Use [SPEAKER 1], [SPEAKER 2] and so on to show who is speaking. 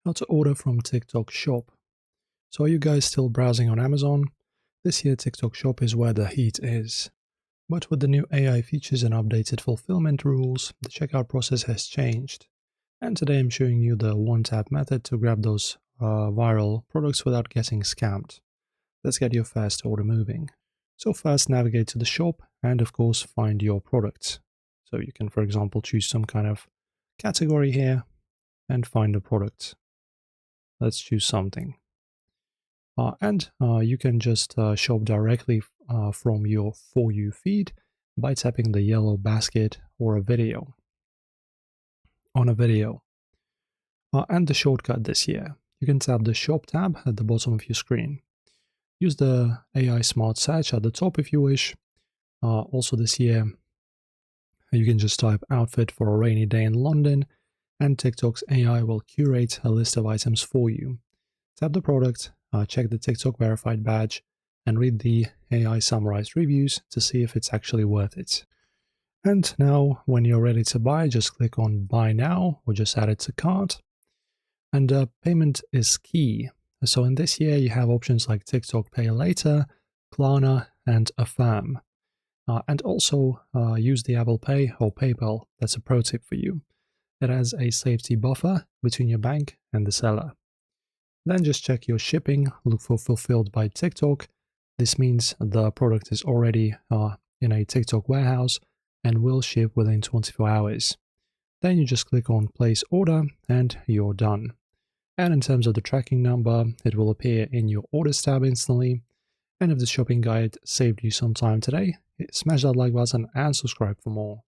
[SPEAKER 1] How to order from TikTok Shop. So are you guys still browsing on Amazon? This here TikTok Shop is where the heat is. But with the new AI features and updated fulfillment rules, the checkout process has changed. And today I'm showing you the one-tap method to grab those viral products without getting scammed. Let's get your first order moving. So first navigate to the shop and of course find your products. So you can, for example, choose some kind of category here and find the product. Let's choose something. You can just shop directly from your For You feed by tapping the yellow basket or a video on a video. And the shortcut this here, you can tap the Shop tab at the bottom of your screen. Use the AI Smart Search at the top if you wish. Also this here, you can just type outfit for a rainy day in London, and TikTok's AI will curate a list of items for you. Tap the product, check the TikTok verified badge, and read the AI summarized reviews to see if it's actually worth it. And now, when you're ready to buy, just click on Buy Now or just add it to cart. And payment is key. So in this here, you have options like TikTok Pay Later, Klarna, and Affirm. And also use the Apple Pay or PayPal. That's a pro tip for you. It has a safety buffer between your bank and the seller. Then just check your shipping, look for Fulfilled by TikTok. This means the product is already in a TikTok warehouse and will ship within 24 hours. Then you just click on Place Order and you're done. And in terms of the tracking number, it will appear in your Orders tab instantly. And if the shopping guide saved you some time today, smash that like button and subscribe for more.